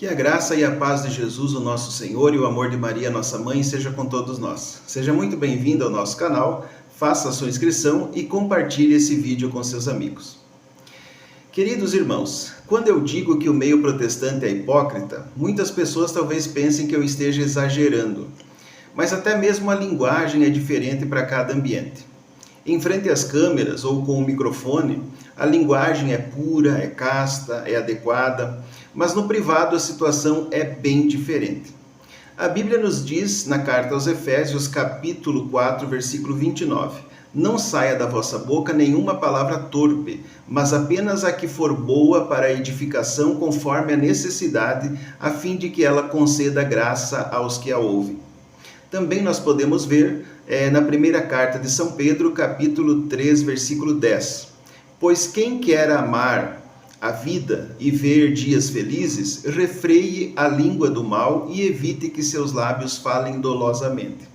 Que a graça e a paz de Jesus, o nosso Senhor, e o amor de Maria, nossa mãe, seja com todos nós. Seja muito bem-vindo ao nosso canal, faça a sua inscrição e compartilhe esse vídeo com seus amigos. Queridos irmãos, quando eu digo que o meio protestante é hipócrita, muitas pessoas talvez pensem que eu esteja exagerando. Mas até mesmo a linguagem é diferente para cada ambiente. Em frente às câmeras ou com o microfone, a linguagem é pura, é casta, é adequada, mas no privado a situação é bem diferente. A Bíblia nos diz, na carta aos Efésios, capítulo 4, versículo 29, não saia da vossa boca nenhuma palavra torpe, mas apenas a que for boa para a edificação conforme a necessidade, a fim de que ela conceda graça aos que a ouvem. Também nós podemos ver na primeira carta de São Pedro, capítulo 3, versículo 10. Pois quem quer amar a vida e ver dias felizes, refreie a língua do mal e evite que seus lábios falem dolosamente.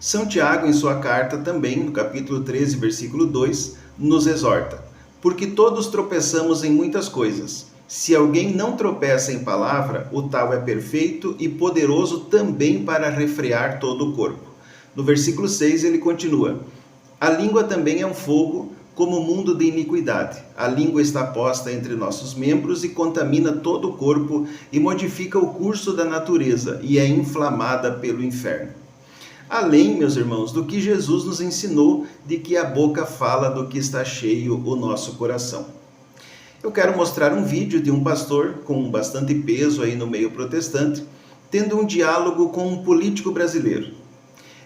São Tiago, em sua carta também, no capítulo 13, versículo 2, nos exorta: porque todos tropeçamos em muitas coisas. Se alguém não tropeça em palavra, o tal é perfeito e poderoso também para refrear todo o corpo. No versículo 6 ele continua: a língua também é um fogo, como mundo de iniquidade. A língua está posta entre nossos membros e contamina todo o corpo e modifica o curso da natureza e é inflamada pelo inferno. Além, meus irmãos, do que Jesus nos ensinou de que a boca fala do que está cheio o nosso coração. Eu quero mostrar um vídeo de um pastor com bastante peso aí no meio protestante, tendo um diálogo com um político brasileiro.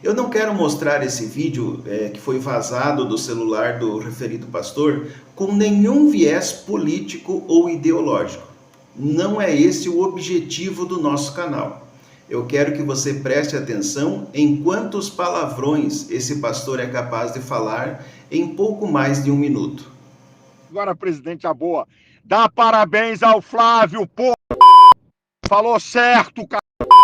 Eu não quero mostrar esse vídeo que foi vazado do celular do referido pastor com nenhum viés político ou ideológico. Não é esse o objetivo do nosso canal. Eu quero que você preste atenção em quantos palavrões esse pastor é capaz de falar em pouco mais de um minuto. Agora, presidente, a boa. Dá parabéns ao Flávio, pô. Falou certo, cara.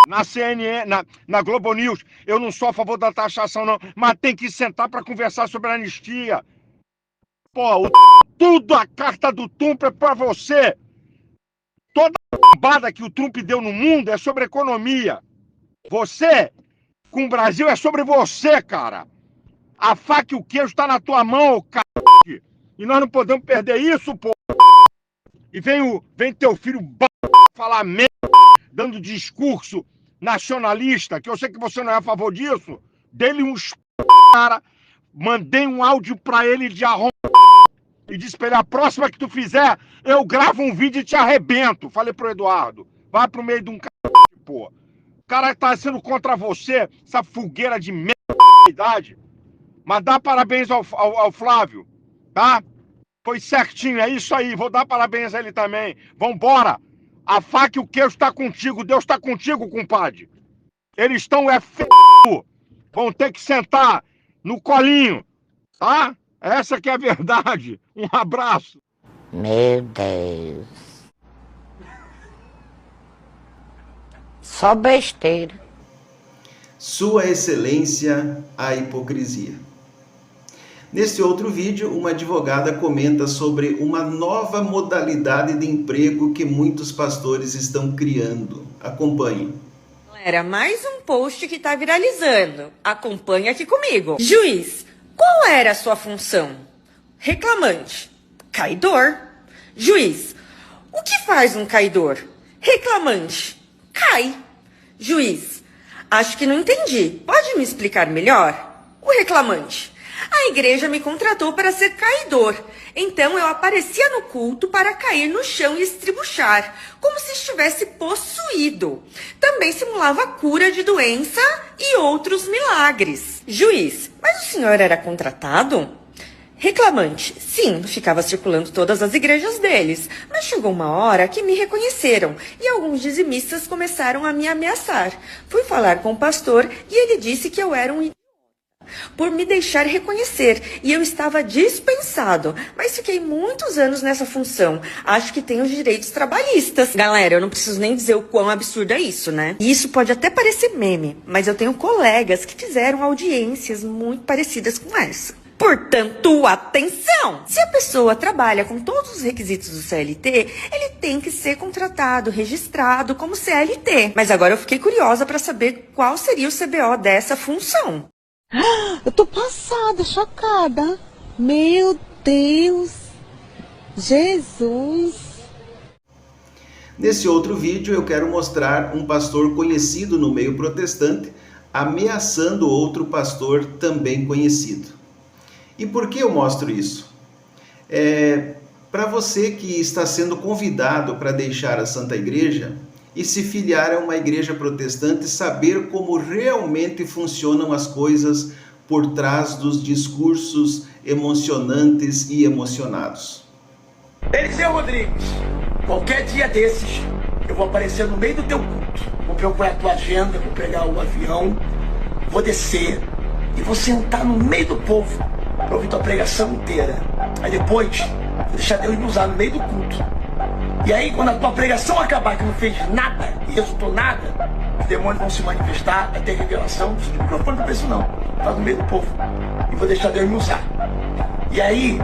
Na CNN, na Globo News. Eu não sou a favor da taxação, não. Mas tem que sentar para conversar sobre a anistia. Pô, tudo a carta do Trump é pra você. Toda a bombada que o Trump deu no mundo é sobre economia. Você, com o Brasil, é sobre você, cara. A faca e o queijo tá na tua mão, cara. E nós não podemos perder isso, pô. E vem teu filho falar merda, dando discurso nacionalista, que eu sei que você não é a favor disso. Dele uns cara, mandei um áudio pra ele de arromba e disse pra ele: a próxima que tu fizer, eu gravo um vídeo e te arrebento. Falei pro Eduardo, vai pro meio de um cara, pô. O cara tá sendo contra você, essa fogueira de merda. Mas dá parabéns ao Flávio, tá? Foi certinho, é isso aí. Vou dar parabéns a ele também. Vambora. A faca e o queijo tá contigo. Deus tá contigo, compadre. Eles estão vão ter que sentar no colinho, tá? Essa que é a verdade. Um abraço. Meu Deus. Só besteira. Sua Excelência, a hipocrisia. Neste outro vídeo, uma advogada comenta sobre uma nova modalidade de emprego que muitos pastores estão criando. Acompanhe. Galera, mais um post que tá viralizando. Acompanhe aqui comigo. Juiz, qual era a sua função? Reclamante. Caidor. Juiz, o que faz um caidor? Reclamante. Cai. Juiz, acho que não entendi. Pode me explicar melhor? O reclamante. A igreja me contratou para ser caidor, então eu aparecia no culto para cair no chão e estribuchar, como se estivesse possuído. Também simulava cura de doença e outros milagres. Juiz, mas o senhor era contratado? Reclamante, sim, ficava circulando todas as igrejas deles, mas chegou uma hora que me reconheceram e alguns dizimistas começaram a me ameaçar. Fui falar com o pastor e ele disse que eu era um idiota por me deixar reconhecer, e eu estava dispensado, mas fiquei muitos anos nessa função. Acho que tenho os direitos trabalhistas. Galera, eu não preciso nem dizer o quão absurdo é isso, né? E isso pode até parecer meme, mas eu tenho colegas que fizeram audiências muito parecidas com essa. Portanto, atenção! Se a pessoa trabalha com todos os requisitos do CLT, ele tem que ser contratado, registrado como CLT. Mas agora eu fiquei curiosa para saber qual seria o CBO dessa função. Eu tô passada, chocada. Meu Deus! Jesus! Nesse outro vídeo eu quero mostrar um pastor conhecido no meio protestante ameaçando outro pastor também conhecido. E por que eu mostro isso? Para você que está sendo convidado para deixar a Santa Igreja e se filiar a uma igreja protestante, saber como realmente funcionam as coisas por trás dos discursos emocionantes e emocionados. Eliseu Rodrigues, qualquer dia desses, eu vou aparecer no meio do teu culto. Vou procurar a tua agenda, vou pegar o avião, vou descer e vou sentar no meio do povo para ouvir tua pregação inteira. Aí depois, vou deixar Deus me usar no meio do culto. E aí, quando a tua pregação acabar, que não fez nada e resultou nada, os demônios vão se manifestar, vai ter revelação. Não precisa de microfone para isso não. Tá no meio do povo. E vou deixar Deus me usar. E aí,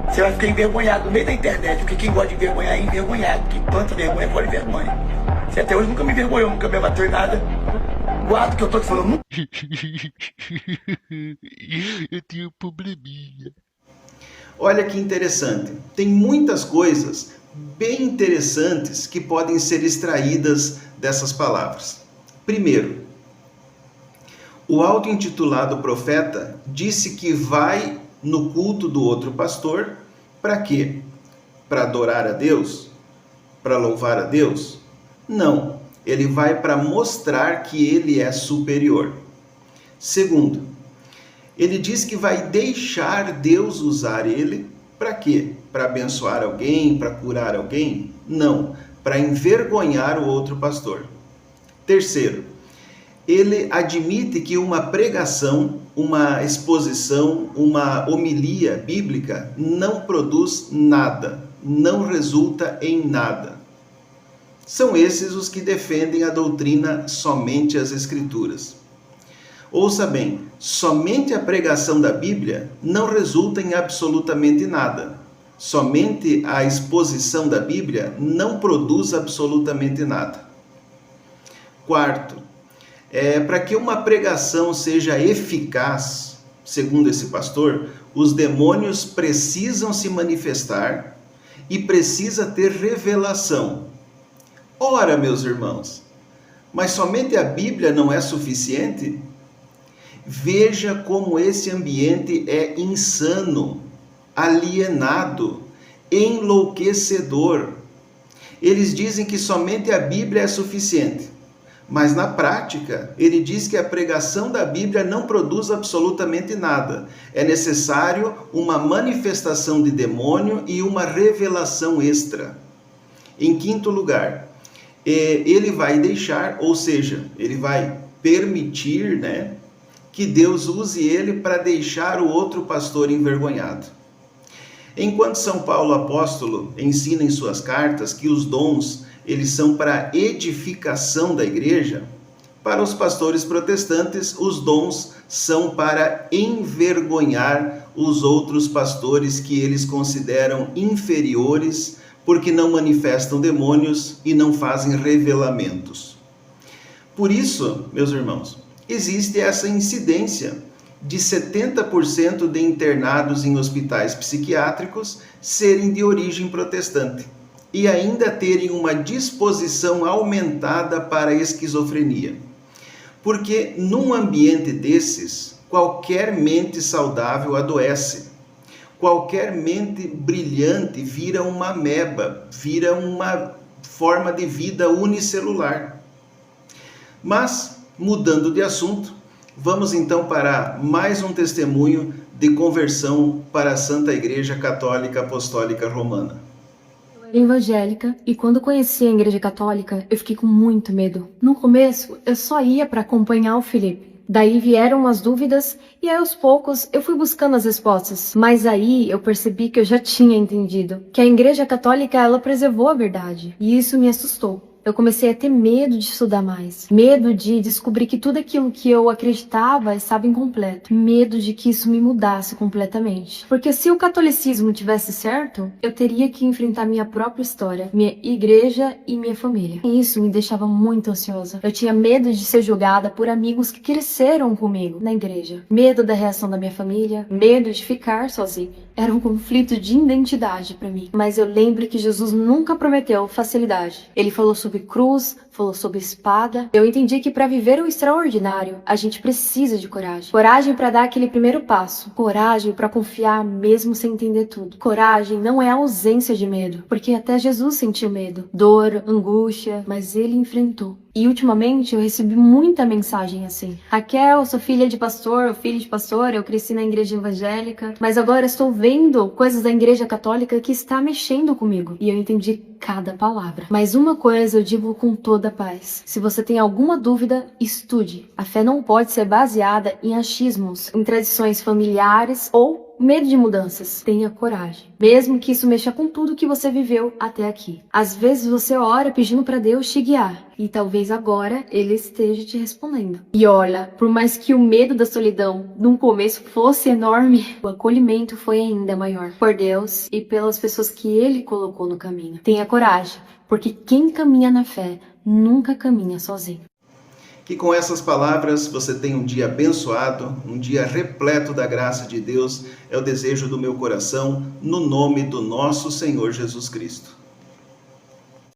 você vai ficar envergonhado no meio da internet, porque quem gosta de envergonhar é envergonhado. Quem planta vergonha, colhe vergonha. Você até hoje nunca me envergonhou, nunca me bateu em nada. Guarda que eu tô te falando. Eu tenho um probleminha. Olha que interessante. Tem muitas coisas bem interessantes que podem ser extraídas dessas palavras. Primeiro, o auto-intitulado profeta disse que vai no culto do outro pastor para quê? Para adorar a Deus? Para louvar a Deus? Não, ele vai para mostrar que ele é superior. Segundo, ele diz que vai deixar Deus usar ele para quê? Para abençoar alguém, para curar alguém? Não, para envergonhar o outro pastor. Terceiro, ele admite que uma pregação, uma exposição, uma homilia bíblica não produz nada, não resulta em nada. São esses os que defendem a doutrina somente as Escrituras. Ouça bem, somente a pregação da Bíblia não resulta em absolutamente nada. Somente a exposição da Bíblia não produz absolutamente nada. Quarto, para que uma pregação seja eficaz, segundo esse pastor, os demônios precisam se manifestar e precisa ter revelação. Ora, meus irmãos, mas somente a Bíblia não é suficiente? Veja como esse ambiente é insano, alienado, enlouquecedor. Eles dizem que somente a Bíblia é suficiente, mas na prática, ele diz que a pregação da Bíblia não produz absolutamente nada. É necessário uma manifestação de demônio e uma revelação extra. Em quinto lugar, ele vai deixar, ou seja, ele vai permitir, que Deus use ele para deixar o outro pastor envergonhado. Enquanto São Paulo apóstolo ensina em suas cartas que os dons eles são para edificação da igreja, para os pastores protestantes os dons são para envergonhar os outros pastores que eles consideram inferiores porque não manifestam demônios e não fazem revelamentos. Por isso, meus irmãos, existe essa incidência de 70% de internados em hospitais psiquiátricos serem de origem protestante e ainda terem uma disposição aumentada para a esquizofrenia. Porque num ambiente desses, qualquer mente saudável adoece. Qualquer mente brilhante vira uma ameba, vira uma forma de vida unicelular. Mas, mudando de assunto, vamos então para mais um testemunho de conversão para a Santa Igreja Católica Apostólica Romana. Eu era evangélica e quando conheci a Igreja Católica, eu fiquei com muito medo. No começo, eu só ia para acompanhar o Felipe. Daí vieram as dúvidas e aí, aos poucos eu fui buscando as respostas. Mas aí eu percebi que eu já tinha entendido que a Igreja Católica ela preservou a verdade e isso me assustou. Eu comecei a ter medo de estudar mais, medo de descobrir que tudo aquilo que eu acreditava estava incompleto, medo de que isso me mudasse completamente. Porque se o catolicismo tivesse certo, eu teria que enfrentar minha própria história, minha igreja e minha família. E isso me deixava muito ansiosa. Eu tinha medo de ser julgada por amigos que cresceram comigo na igreja, medo da reação da minha família, medo de ficar sozinha. Era um conflito de identidade para mim. Mas eu lembro que Jesus nunca prometeu facilidade. Ele falou sobre cruz, falou sobre espada. Eu entendi que para viver o extraordinário, a gente precisa de coragem. Coragem para dar aquele primeiro passo. Coragem para confiar mesmo sem entender tudo. Coragem não é a ausência de medo, porque até Jesus sentiu medo, dor, angústia, mas ele enfrentou. E ultimamente eu recebi muita mensagem assim. Raquel, sou filha de pastor, filho de pastor, eu cresci na igreja evangélica, mas agora estou vendo coisas da igreja católica que está mexendo comigo. E eu entendi cada palavra. Mas uma coisa eu digo com toda a paz. Se você tem alguma dúvida, estude. A fé não pode ser baseada em achismos, em tradições familiares ou medo de mudanças. Tenha coragem, mesmo que isso mexa com tudo que você viveu até aqui. Às vezes você ora pedindo para Deus te guiar, e talvez agora Ele esteja te respondendo. E olha, por mais que o medo da solidão no começo fosse enorme, o acolhimento foi ainda maior, por Deus e pelas pessoas que Ele colocou no caminho. Tenha coragem, porque quem caminha na fé nunca caminha sozinho. Que com essas palavras você tenha um dia abençoado, um dia repleto da graça de Deus, é o desejo do meu coração, no nome do nosso Senhor Jesus Cristo.